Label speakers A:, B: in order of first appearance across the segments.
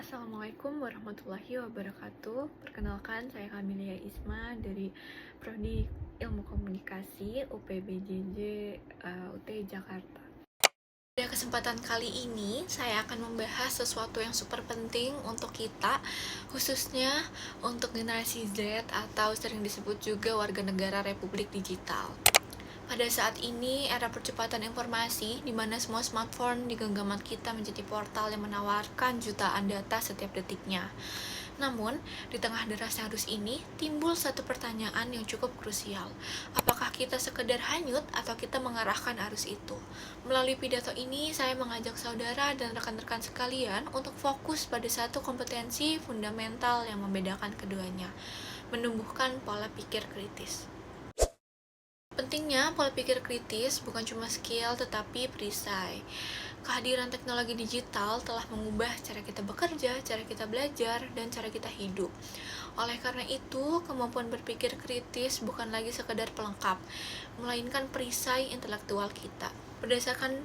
A: Assalamualaikum warahmatullahi wabarakatuh. Perkenalkan, saya Kamilia Isma dari Prodi Ilmu Komunikasi UPBJJ UT Jakarta. Pada kesempatan kali ini, saya akan membahas sesuatu yang super penting untuk kita, khususnya untuk generasi Z atau sering disebut juga warga negara Republik Digital. Pada saat ini, era percepatan informasi, di mana semua smartphone di genggaman kita menjadi portal yang menawarkan jutaan data setiap detiknya. Namun, di tengah derasnya arus ini, timbul satu pertanyaan yang cukup krusial. Apakah kita sekedar hanyut atau kita mengarahkan arus itu? Melalui pidato ini, saya mengajak saudara dan rekan-rekan sekalian untuk fokus pada satu kompetensi fundamental yang membedakan keduanya, menumbuhkan pola pikir kritis. Pentingnya pola pikir kritis bukan cuma skill tetapi perisai. Kehadiran teknologi digital telah mengubah cara kita bekerja, cara kita belajar, dan cara kita hidup. Oleh karena itu, kemampuan berpikir kritis bukan lagi sekedar pelengkap, melainkan perisai intelektual kita. Berdasarkan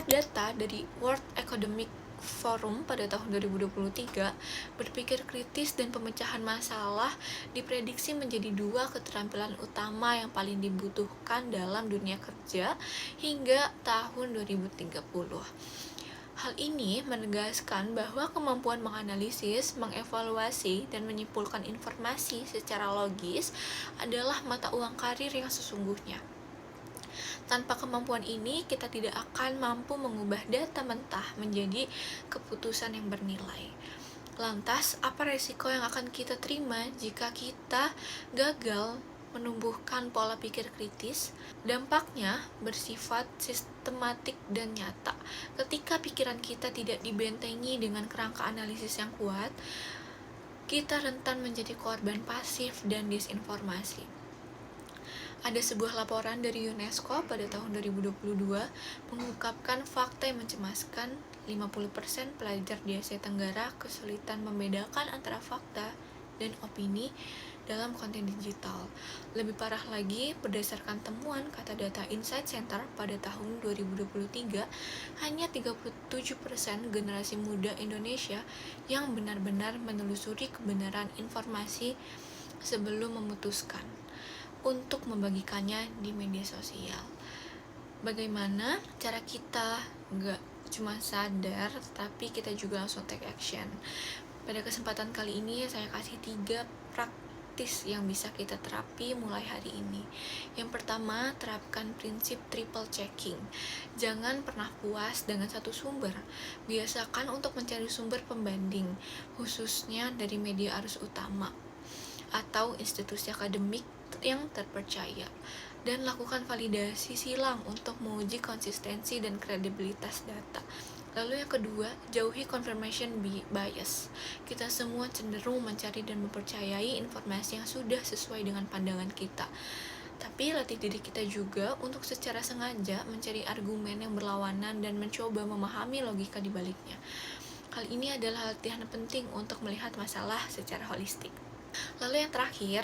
A: data dari World Economic Forum pada tahun 2023, berpikir kritis dan pemecahan masalah diprediksi menjadi dua keterampilan utama yang paling dibutuhkan dalam dunia kerja hingga tahun 2030. Hal ini menegaskan bahwa kemampuan menganalisis, mengevaluasi, dan menyimpulkan informasi secara logis adalah mata uang karir yang sesungguhnya. Tanpa kemampuan ini, kita tidak akan mampu mengubah data mentah menjadi keputusan yang bernilai. Lantas, apa resiko yang akan kita terima jika kita gagal menumbuhkan pola pikir kritis? Dampaknya bersifat sistematik dan nyata. Ketika pikiran kita tidak dibentengi dengan kerangka analisis yang kuat, kita rentan menjadi korban pasif dan disinformasi. Ada sebuah laporan dari UNESCO pada tahun 2022 mengungkapkan fakta yang mencemaskan. 50% pelajar di Asia Tenggara kesulitan membedakan antara fakta dan opini dalam konten digital. Lebih parah lagi, berdasarkan temuan kata data Insight Center pada tahun 2023, hanya 37% generasi muda Indonesia yang benar-benar menelusuri kebenaran informasi sebelum memutuskan untuk membagikannya di media sosial. Bagaimana cara kita nggak cuma sadar, tapi kita juga langsung take action? Pada kesempatan kali ini, saya kasih 3 praktis yang bisa kita terapi mulai hari ini. Yang pertama, terapkan prinsip triple checking. Jangan pernah puas dengan satu sumber. Biasakan untuk mencari sumber pembanding, khususnya dari media arus utama atau institusi akademik yang terpercaya, dan lakukan validasi silang untuk menguji konsistensi dan kredibilitas data. Lalu yang kedua, jauhi confirmation bias. Kita semua cenderung mencari dan mempercayai informasi yang sudah sesuai dengan pandangan kita. Tapi latih diri kita juga untuk secara sengaja mencari argumen yang berlawanan dan mencoba memahami logika di baliknya. Hal ini adalah latihan penting untuk melihat masalah secara holistik. Lalu yang terakhir,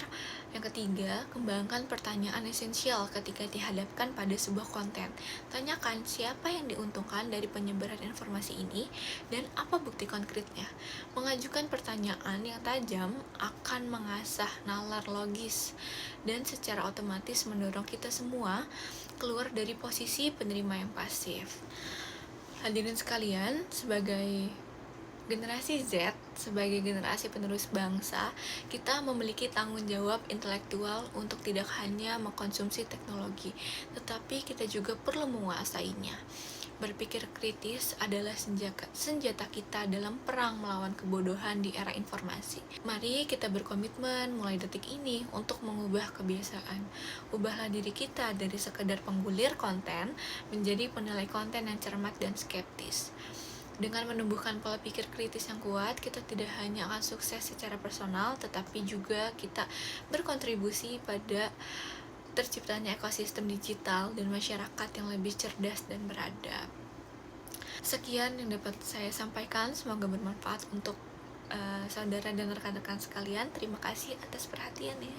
A: yang ketiga, kembangkan pertanyaan esensial ketika dihadapkan pada sebuah konten. Tanyakan siapa yang diuntungkan dari penyebaran informasi ini dan apa bukti konkretnya. Mengajukan pertanyaan yang tajam akan mengasah nalar logis dan secara otomatis mendorong kita semua keluar dari posisi penerima yang pasif. Hadirin sekalian, sebagai generasi Z, sebagai generasi penerus bangsa, kita memiliki tanggung jawab intelektual untuk tidak hanya mengkonsumsi teknologi, tetapi kita juga perlu menguasainya. Berpikir kritis adalah senjata kita dalam perang melawan kebodohan di era informasi. Mari kita berkomitmen mulai detik ini untuk mengubah kebiasaan. Ubahlah diri kita dari sekedar penggulir konten menjadi penilai konten yang cermat dan skeptis. Dengan menumbuhkan pola pikir kritis yang kuat, kita tidak hanya akan sukses secara personal, tetapi juga kita berkontribusi pada terciptanya ekosistem digital dan masyarakat yang lebih cerdas dan beradab. Sekian yang dapat saya sampaikan, semoga bermanfaat untuk saudara dan rekan-rekan sekalian. Terima kasih atas perhatiannya.